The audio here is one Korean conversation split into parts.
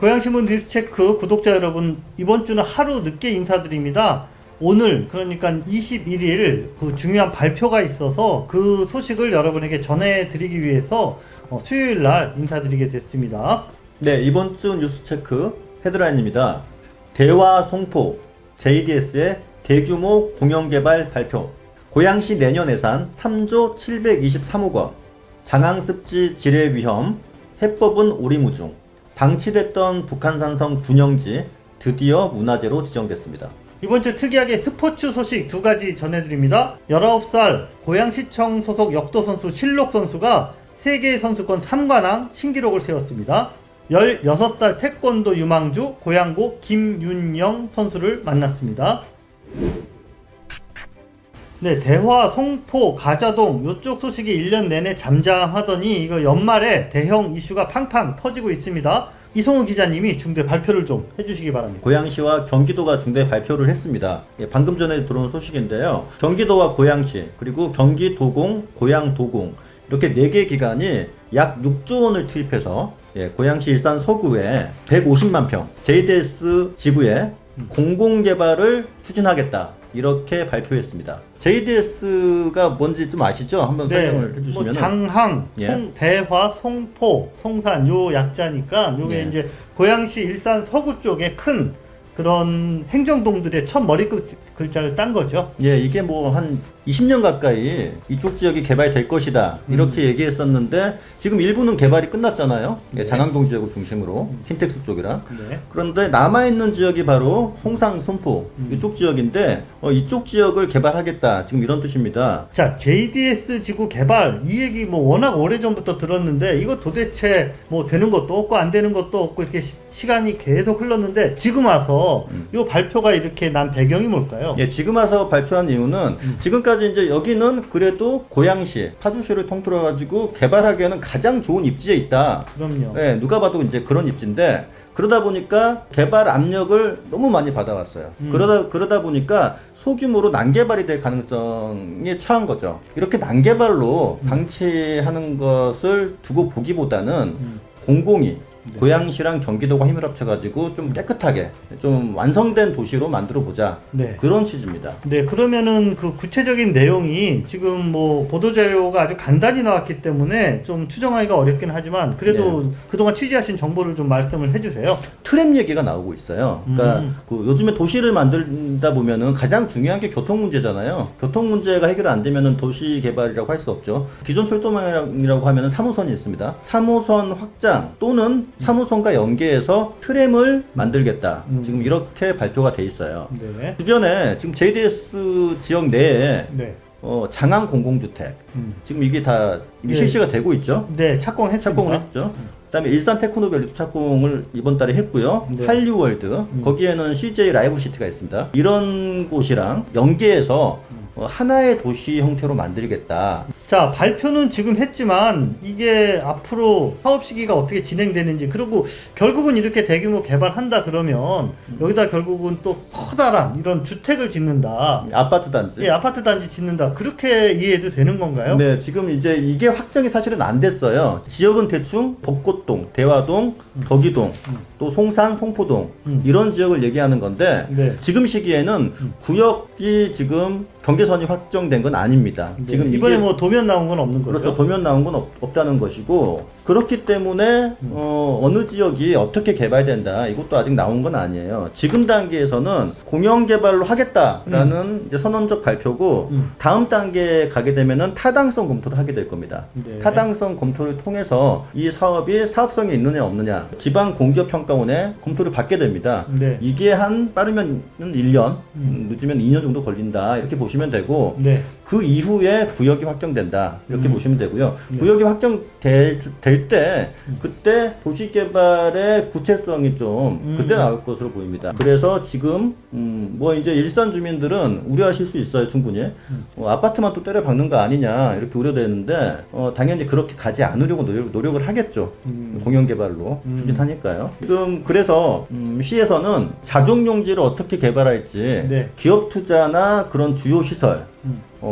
고양신문 뉴스체크 구독자 여러분, 이번 주는 하루 늦게 인사드립니다. 오늘 그러니까 21일 그 중요한 발표가 있어서 그 소식을 여러분에게 전해드리기 위해서 수요일 날 인사드리게 됐습니다. 네, 이번 주 뉴스체크 헤드라인입니다. 대화 송포 JDS의 대규모 공영개발 발표. 고양시 내년 예산 3조 723억 원. 장항습지 지뢰 위험. 해법은 오리무중. 방치됐던 북한산성 군영지 드디어 문화재로 지정됐습니다. 이번 주 특이하게 스포츠 소식 두 가지 전해드립니다. 19살 고양시청 소속 역도선수 실록 선수가 세계선수권 3관왕 신기록을 세웠습니다. 16살 태권도 유망주 고양고 김윤영 선수를 만났습니다. 네, 대화, 송포, 가자동 요쪽 소식이 1년 내내 잠잠하더니 이거 연말에 대형 이슈가 팡팡 터지고 있습니다. 이성우 기자님이 중대 발표를 좀 해주시기 바랍니다. 고양시와 경기도가 중대 발표를 했습니다. 방금 전에 들어온 소식인데요. 경기도와 고양시 그리고 경기도공, 고양도공 이렇게 4개 기관이 약 6조 원을 투입해서 고양시 일산 서구에 150만 평 JDS 지구에 공공개발을 추진하겠다, 이렇게 발표했습니다. JDS가 뭔지 좀 아시죠? 한번 설명을 해주시면. 장항, 대화, 송포, 송산 요 약자니까 요게 이제 고양시 일산 서구 쪽에 큰 그런 행정동들의 첫 머리 글자를 딴 거죠. 예, 이게 뭐 한 20년 가까이 이쪽 지역이 개발될 것이다, 이렇게 얘기했었는데 지금 일부는 개발이 끝났잖아요. 장항동 지역을 중심으로 킨텍스 쪽이랑. 그런데 남아있는 지역이 바로 송산, 송포 이쪽 지역인데 이쪽 지역을 개발하겠다, 지금 이런 뜻입니다. 자, JDS 지구 개발 이 얘기 뭐 워낙 오래전부터 들었는데 이거 도대체 뭐 되는 것도 없고 안 되는 것도 없고 이렇게 시간이 계속 흘렀는데 지금 와서 이 발표가 이렇게 난 배경이 뭘까요? 예, 지금 와서 발표한 이유는 지금까지 이제 여기는 그래도 고양시, 파주시를 통틀어 가지고 개발하기에는 가장 좋은 입지에 있다. 그럼요. 예, 누가 봐도 이제 그런 입지인데 그러다 보니까 개발 압력을 너무 많이 받아왔어요. 그러다 보니까 소규모로 난개발이 될 가능성이 처한 거죠. 이렇게 난개발로 방치하는 것을 두고 보기보다는 공공이 고양시랑 경기도가 힘을 합쳐가지고 좀 깨끗하게 좀 완성된 도시로 만들어보자, 그런 취지입니다. 네, 그러면은 그 구체적인 내용이 지금 뭐 보도자료가 아주 간단히 나왔기 때문에 좀 추정하기가 어렵긴 하지만 그래도 그동안 취재하신 정보를 좀 말씀을 해주세요. 트램 얘기가 나오고 있어요. 그러니까 그 요즘에 도시를 만들다 보면은 가장 중요한 게 교통 문제잖아요. 교통 문제가 해결 안 되면은 도시 개발이라고 할 수 없죠. 기존 철도망이라고 하면은 3호선이 있습니다. 3호선 확장 또는 3호선과 연계해서 트램을 만들겠다, 지금 이렇게 발표가 돼 있어요. 주변에 지금 JDS 지역 내에 장항 공공주택 지금 이게 다 실시가 되고 있죠. 네, 착공을 했죠. 그다음에 일산 테크노밸리도 착공을 이번 달에 했고요. 한류월드 거기에는 CJ 라이브시티가 있습니다. 이런 곳이랑 연계해서 하나의 도시 형태로 만들겠다. 자, 발표는 지금 했지만 이게 앞으로 사업 시기가 어떻게 진행되는지, 그리고 결국은 이렇게 대규모 개발한다 그러면 여기다 결국은 또 커다란 이런 주택을 짓는다, 아파트 단지. 아파트 단지 짓는다, 그렇게 이해해도 되는 건가요? 네, 지금 이제 이게 확정이 사실은 안 됐어요. 지역은 대충 벚꽃동, 대화동, 덕이동, 또 송산, 송포동 이런 지역을 얘기하는 건데 지금 시기에는 구역이 지금 경계선이 확정된 건 아닙니다. 지금 이번에 뭐 도면 나온 건 없는 거죠? 그렇죠. 도면 나온 건 없다는 것이고, 그렇기 때문에 어느 지역이 어떻게 개발된다, 이것도 아직 나온 건 아니에요. 지금 단계에서는 공영개발로 하겠다라는 이제 선언적 발표고, 다음 단계에 가게 되면은 타당성 검토를 하게 될 겁니다. 타당성 검토를 통해서 이 사업이 사업성이 있느냐 없느냐 지방공기업평가원에 검토를 받게 됩니다. 이게 한 빠르면 1년, 늦으면 2년 정도 걸린다, 이렇게 보시면 되고, 그 이후에 구역이 확정된다, 이렇게 보시면 되고요. 구역이 확정될 때 그때 도시개발의 구체성이 좀 그때 나올 것으로 보입니다. 그래서 지금 뭐 이제 일산 주민들은 우려하실 수 있어요, 충분히. 아파트만 또 때려 박는 거 아니냐, 이렇게 우려되는데 당연히 그렇게 가지 않으려고 노력을 하겠죠. 공영개발로 추진하니까요. 지금 그래서 시에서는 자족용지를 어떻게 개발할지 기업 투자나 그런 주요 시설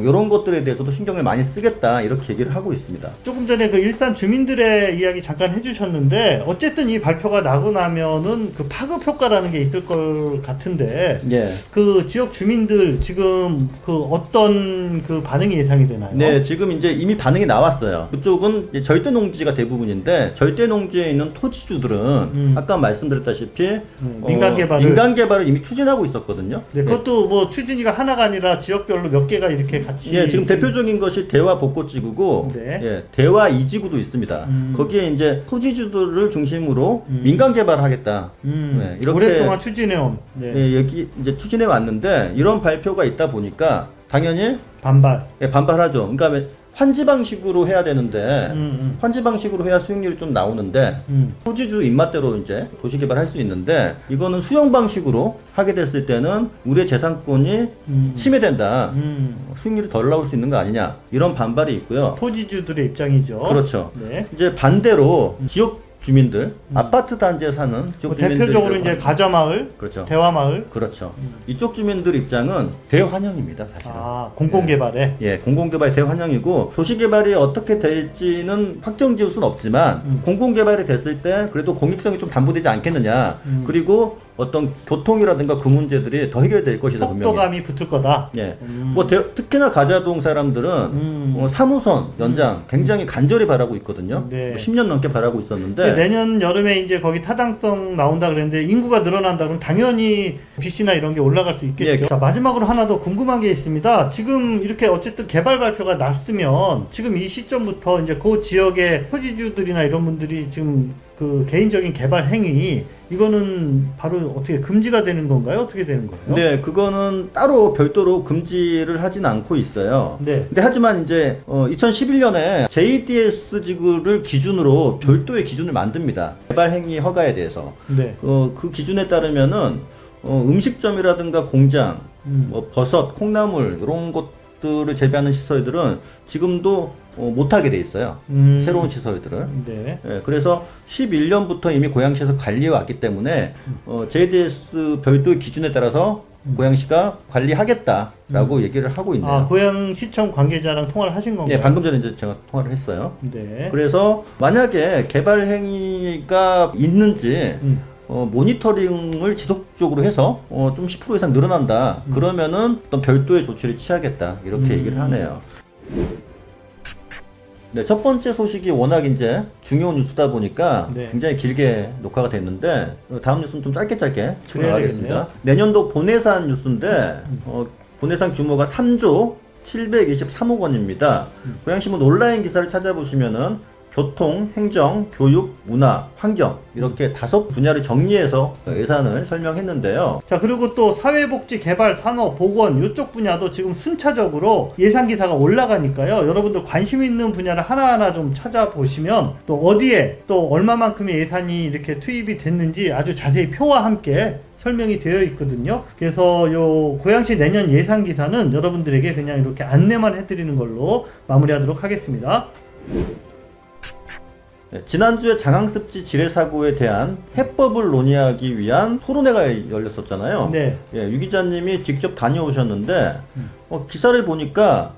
이런 것들에 대해서도 신경을 많이 쓰겠다 이렇게 얘기를 하고 있습니다. 조금 전에 그 일산 주민들의 이야기 잠깐 해주셨는데 어쨌든 이 발표가 나고 나면은 그 파급 효과라는 게 있을 것 같은데 예. 그 지역 주민들 지금 그 어떤 그 반응이 예상이 되나요? 네, 지금 이제 이미 반응이 나왔어요. 그쪽은 이제 절대 농지가 대부분인데 절대 농지에 있는 토지주들은 아까 말씀드렸다시피 민간 개발을 이미 추진하고 있었거든요. 네, 그것도 뭐 추진위가 하나가 아니라 지역별로 몇 개가 이렇게 같이. 예, 지금 대표적인 것이 대화 복고지구고, 네. 예, 대화 이지구도 있습니다. 거기에 이제 토지주들을 중심으로 민간 개발하겠다. 네, 이렇게 오랫동안 추진해온. 네. 예, 여기 이제 추진해 왔는데 이런 발표가 있다 보니까 당연히 반발. 예, 반발하죠. 그러니까 환지 방식으로 해야 되는데 환지 방식으로 해야 수익률이 좀 나오는데 토지주 입맛대로 이제 도시 개발할 수 있는데 이거는 수용 방식으로 하게 됐을 때는 우리의 재산권이 침해된다. 수익률이 덜 나올 수 있는 거 아니냐 이런 반발이 있고요. 토지주들의 입장이죠. 그렇죠. 네. 이제 반대로 지역 주민들, 아파트 단지에 사는 지역 주민들 대표적으로 이제 가자마을, 그렇죠. 대화마을, 그렇죠. 이쪽 주민들 입장은 대환영입니다, 사실은. 아, 공공개발에. 예, 공공개발 대환영이고 도시개발이 어떻게 될지는 확정 지을 수는 없지만 공공개발이 됐을 때 그래도 공익성이 좀 담보되지 않겠느냐. 그리고 어떤 교통이라든가 그 문제들이 더 해결될 것이다 분명히. 속도감이 붙을 거다. 예, 뭐 특히나 가자동 사람들은 3호선 연장 굉장히 간절히 바라고 있거든요. 네. 뭐 10년 넘게 바라고 있었는데 내년 여름에 이제 거기 타당성 나온다 그랬는데 인구가 늘어난다 그러면 당연히 빚이나 이런 게 올라갈 수 있겠죠. 예. 자, 마지막으로 하나 더 궁금한 게 있습니다. 지금 이렇게 어쨌든 개발 발표가 났으면 지금 이 시점부터 이제 그 지역의 토지주들이나 이런 분들이 지금 그 개인적인 개발 행위 이거는 바로 어떻게 금지가 되는 건가요? 어떻게 되는 거예요? 네, 그거는 따로 별도로 금지를 하진 않고 있어요. 네. 근데 하지만 이제 2011년에 JDS 지구를 기준으로 별도의 기준을 만듭니다. 개발 행위 허가에 대해서. 네. 그 기준에 따르면은 음식점이라든가 공장, 뭐 버섯, 콩나물 이런 것들을 재배하는 시설들은 지금도 못하게 돼 있어요. 새로운 시설들을. 네. 예, 그래서 11년부터 이미 고양시에서 관리해 왔기 때문에 JDS 별도의 기준에 따라서 고양시가 관리하겠다라고 얘기를 하고 있네요. 아, 고양시청 관계자랑 통화를 하신 건가요? 예, 방금 전에 이제 제가 통화를 했어요. 네. 그래서 만약에 개발 행위가 있는지 모니터링을 지속적으로 해서 좀 10% 이상 늘어난다. 그러면은 어떤 별도의 조치를 취하겠다. 이렇게 얘기를 하네요. 네, 첫 번째 소식이 워낙 이제 중요한 뉴스다 보니까 네. 굉장히 길게 녹화가 됐는데 다음 뉴스는 좀 짧게 그래야 진행하겠습니다. 되겠네요. 내년도 본예산 뉴스인데 본예산 규모가 3조 723억 원입니다. 고양신문 온라인 기사를 찾아보시면은 교통, 행정, 교육, 문화, 환경 이렇게 5분야를 정리해서 예산을 설명했는데요. 자, 그리고 또 사회복지, 개발, 산업, 보건 이쪽 분야도 지금 순차적으로 예산 기사가 올라가니까요. 여러분들 관심 있는 분야를 하나하나 좀 찾아보시면 또 어디에 또 얼마만큼의 예산이 이렇게 투입이 됐는지 아주 자세히 표와 함께 설명이 되어 있거든요. 그래서 요 고양시 내년 예산 기사는 여러분들에게 그냥 이렇게 안내만 해드리는 걸로 마무리하도록 하겠습니다. 네, 지난주에 장항습지 지뢰 사고에 대한 해법을 논의하기 위한 토론회가 열렸었잖아요. 네. 예, 유 기자님이 직접 다녀오셨는데 기사를 보니까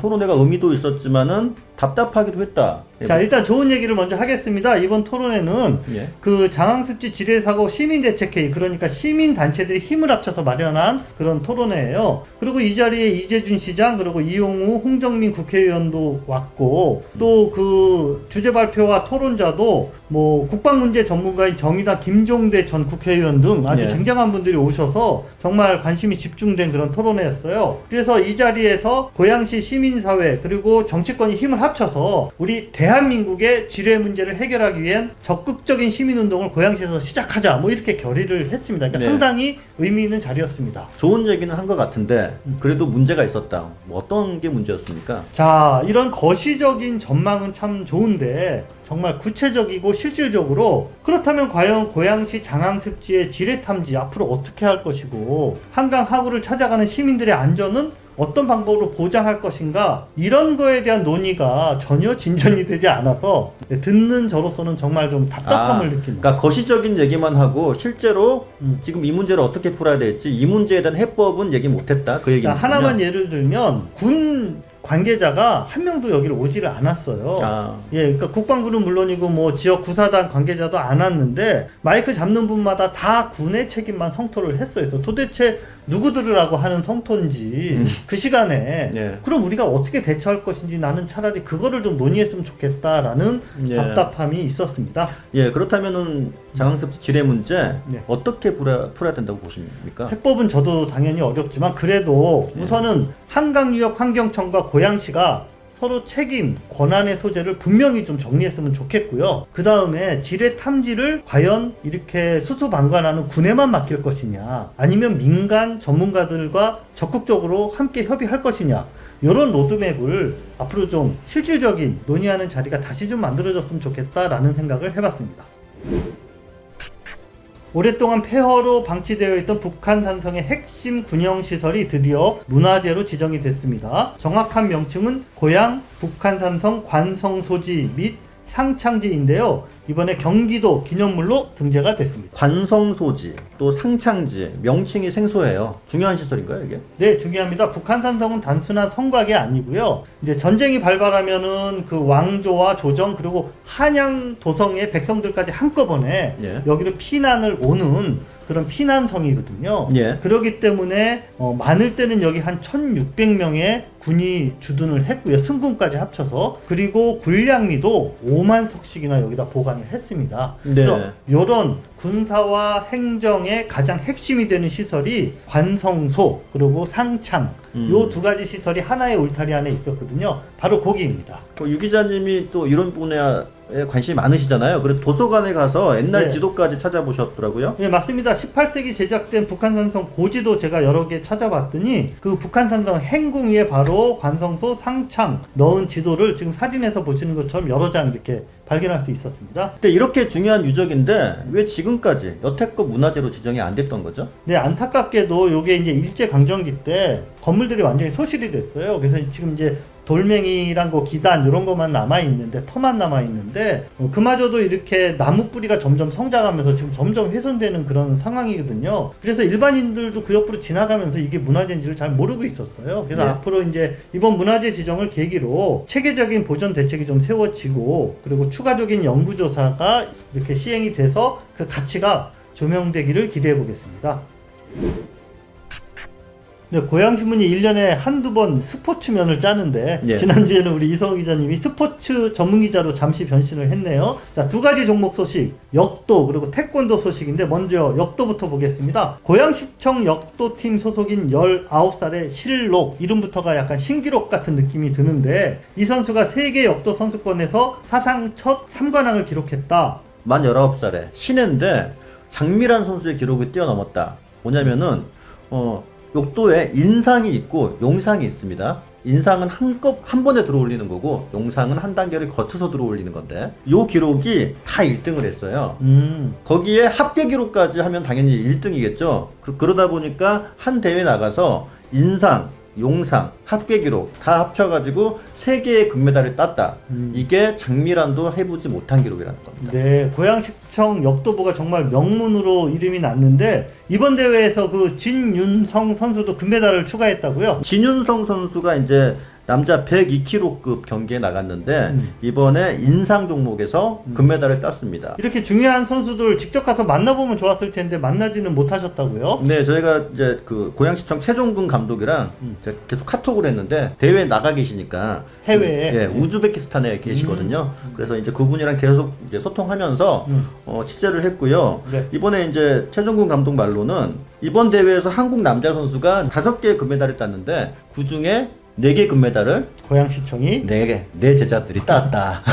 토론회가 의미도 있었지만은 답답하기도 했다. 자, 일단 좋은 얘기를 먼저 하겠습니다. 이번 토론회는 예. 그 장항습지 지뢰사고 시민대책회의, 그러니까 시민단체들이 힘을 합쳐서 마련한 그런 토론회예요. 그리고 이 자리에 이재준 시장, 그리고 이용우, 홍정민 국회의원도 왔고, 또 그 주제 발표와 토론자도 뭐 국방문제 전문가인 정의당 김종대 전 국회의원 등 아주 예. 쟁쟁한 분들이 오셔서 정말 관심이 집중된 그런 토론회였어요. 그래서 이 자리에서 고양시 시민사회 그리고 정치권이 힘을 합쳐서 우리 대한민국의 지뢰 문제를 해결하기 위한 적극적인 시민운동을 고양시에서 시작하자, 뭐 이렇게 결의를 했습니다. 그러니까 네. 상당히 의미 있는 자리였습니다. 좋은 얘기는 한 것 같은데 그래도 문제가 있었다. 뭐 어떤 게 문제였습니까? 자, 이런 거시적인 전망은 참 좋은데 정말 구체적이고 실질적으로 그렇다면 과연 고양시 장항습지의 지뢰 탐지 앞으로 어떻게 할 것이고 한강 하구를 찾아가는 시민들의 안전은 어떤 방법으로 보장할 것인가 이런 거에 대한 논의가 전혀 진전이 되지 않아서 듣는 저로서는 정말 좀 답답함을 느낍니다. 그러니까 거시적인 얘기만 하고 실제로 지금 이 문제를 어떻게 풀어야 될지 이 문제에 대한 해법은 얘기 못했다 그 얘기입니다. 하나만 예를 들면 군 관계자가 한 명도 여기를 오지를 않았어요. 예, 그러니까 국방부는 물론이고 뭐 지역 구사단 관계자도 안 왔는데 마이크 잡는 분마다 다 군의 책임만 성토를 했어요. 그래서 도대체 누구 들으라고 하는 성토인지 그 시간에 예. 그럼 우리가 어떻게 대처할 것인지 나는 차라리 그거를 좀 논의했으면 좋겠다라는 예. 답답함이 있었습니다. 예, 그렇다면은 장학습 지뢰 문제 네. 어떻게 풀어야 된다고 보십니까? 해법은 저도 당연히 어렵지만 그래도 우선은 한강유역 환경청과 고양시가 서로 책임, 권한의 소재를 분명히 좀 정리했으면 좋겠고요. 그 다음에 지뢰 탐지를 과연 이렇게 수수방관하는 군에만 맡길 것이냐 아니면 민간 전문가들과 적극적으로 함께 협의할 것이냐 이런 로드맵을 앞으로 좀 실질적인 논의하는 자리가 다시 좀 만들어졌으면 좋겠다라는 생각을 해봤습니다. 오랫동안 폐허로 방치되어 있던 북한 산성의 핵심 군영시설이 드디어 문화재로 지정이 됐습니다. 정확한 명칭은 고양 북한산성 관성소지 및 상창지인데요. 이번에 경기도 기념물로 등재가 됐습니다. 관성소지 또 상창지 명칭이 생소해요. 중요한 시설인가요 이게? 네, 중요합니다. 북한산성은 단순한 성곽이 아니고요. 이제 전쟁이 발발하면은 그 왕조와 조정 그리고 한양 도성의 백성들까지 한꺼번에 예. 여기로 피난을 오는 그런 피난성이거든요. 예. 그렇기 때문에 많을 때는 여기 한 1600명의 군이 주둔을 했고요. 승군까지 합쳐서. 그리고 군량미도 5만 석씩이나 여기다 보관을 했습니다. 네. 그래서 이런 군사와 행정의 가장 핵심이 되는 시설이 관성소 그리고 상창 요 두 가지 시설이 하나의 울타리 안에 있었거든요. 바로 거기입니다. 유 기자님이 또 이런 분야에 관심이 많으시잖아요. 그래서 도서관에 가서 옛날 네. 지도까지 찾아보셨더라고요. 네, 맞습니다. 18세기 제작된 북한산성 고지도 제가 여러 개 찾아봤더니 그 북한산성 행궁위에 바로 관성소 상창 넣은 지도를 지금 사진에서 보시는 것처럼 여러 장 이렇게 발견할 수 있었습니다. 근데 이렇게 중요한 유적인데 왜 지금까지 여태껏 문화재로 지정이 안 됐던 거죠? 네, 안타깝게도 요게 이제 일제강점기 때 건물들이 완전히 소실이 됐어요. 그래서 지금 이제 돌멩이랑 그 기단 이런 것만 남아 있는데 터만 남아 있는데 그마저도 이렇게 나무 뿌리가 점점 성장하면서 지금 점점 훼손되는 그런 상황이거든요. 그래서 일반인들도 그 옆으로 지나가면서 이게 문화재인지를 잘 모르고 있었어요. 그래서 네. 앞으로 이제 이번 문화재 지정을 계기로 체계적인 보존 대책이 좀 세워지고 그리고 추가적인 연구조사가 이렇게 시행이 돼서 그 가치가 조명되기를 기대해 보겠습니다. 네, 고양신문이 1년에 한두 번 스포츠면을 짜는데 예. 지난주에는 우리 이성우 기자님이 스포츠 전문기자로 잠시 변신을 했네요. 자, 두 가지 종목 소식, 역도 그리고 태권도 소식인데 먼저 역도부터 보겠습니다. 고양시청 역도팀 소속인 19살의 실록, 이름부터가 약간 신기록 같은 느낌이 드는데 이 선수가 세계 역도 선수권에서 사상 첫 3관왕을 기록했다. 만 19살에 신예인데 장미란 선수의 기록을 뛰어넘었다. 뭐냐면은 욕도에 인상이 있고 용상이 있습니다. 인상은 한 번에 들어올리는 거고 용상은 한 단계를 거쳐서 들어올리는 건데 요 기록이 다 1등을 했어요. 거기에 합계 기록까지 하면 당연히 1등이겠죠. 그러다 보니까 한 대회 나가서 인상, 용상, 합계 기록 다 합쳐가지고 3개의 금메달을 땄다. 이게 장미란도 해보지 못한 기록이라는 겁니다. 네, 고양시청 역도부가 정말 명문으로 이름이 났는데 이번 대회에서 그 진윤성 선수도 금메달을 추가했다고요? 진윤성 선수가 이제 남자 102kg급 경기에 나갔는데 이번에 인상 종목에서 금메달을 땄습니다. 이렇게 중요한 선수들 직접 가서 만나보면 좋았을 텐데 만나지는 못하셨다고요? 네, 저희가 이제 그 고양시청 최종근 감독이랑 이제 계속 카톡을 했는데 대회 나가 계시니까 해외에 예, 우즈베키스탄에 계시거든요. 그래서 이제 그분이랑 계속 이제 소통하면서 취재를 했고요. 네. 이번에 이제 최종근 감독 말로는 이번 대회에서 한국 남자 선수가 5개의 금메달을 땄는데 그 중에 4개 금메달을 고양시청이 내 제자들이 땄다.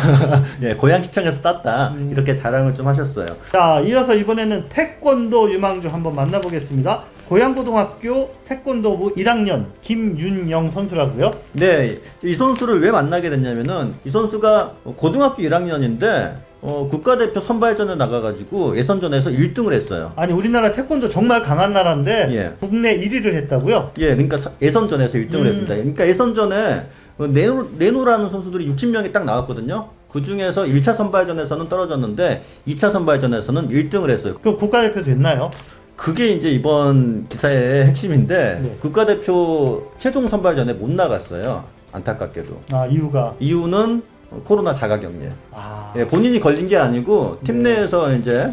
예, 고양시청에서 땄다. 이렇게 자랑을 좀 하셨어요. 자, 이어서 이번에는 태권도 유망주 한번 만나보겠습니다. 고양고등학교 태권도부 1학년 김윤영 선수라고요? 네, 이 선수를 왜 만나게 됐냐면은 이 선수가 고등학교 1학년인데 국가대표 선발전에 나가가지고 예선전에서 1등을 했어요. 아니 우리나라 태권도 정말 강한 나라인데 예. 국내 1위를 했다고요? 예, 그러니까 예선전에서 1등을 했습니다. 그러니까 예선전에 네노라는 선수들이 60명이 딱 나왔거든요. 그 중에서 1차 선발전에서는 떨어졌는데 2차 선발전에서는 1등을 했어요. 그 국가대표 됐나요? 그게 이제 이번 기사의 핵심인데 네. 국가대표 최종 선발전에 못 나갔어요. 안타깝게도. 아 이유가 이유는 코로나 자가격리. 아 예, 본인이 걸린 게 아니고 팀 네. 내에서 이제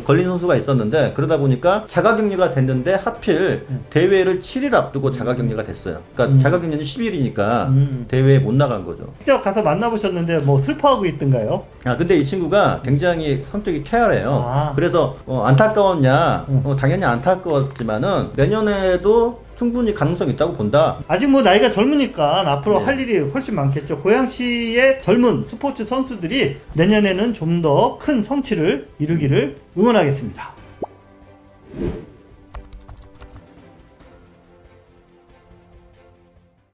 걸린 선수가 있었는데 그러다 보니까 자가격리가 됐는데 하필 대회를 7일 앞두고 자가격리가 됐어요. 그러니까 자가격리는 10일이니까 대회에 못 나간 거죠. 직접 가서 만나보셨는데 뭐 슬퍼하고 있던가요? 아 근데 이 친구가 굉장히 성격이 쾌활해요. 아. 그래서 안타까웠냐? 당연히 안타까웠지만은 내년에도 충분히 가능성이 있다고 본다. 아직 뭐 나이가 젊으니까 앞으로 네. 할 일이 훨씬 많겠죠. 고양시의 젊은 스포츠 선수들이 내년에는 좀 더 큰 성취를 이루기를 응원하겠습니다.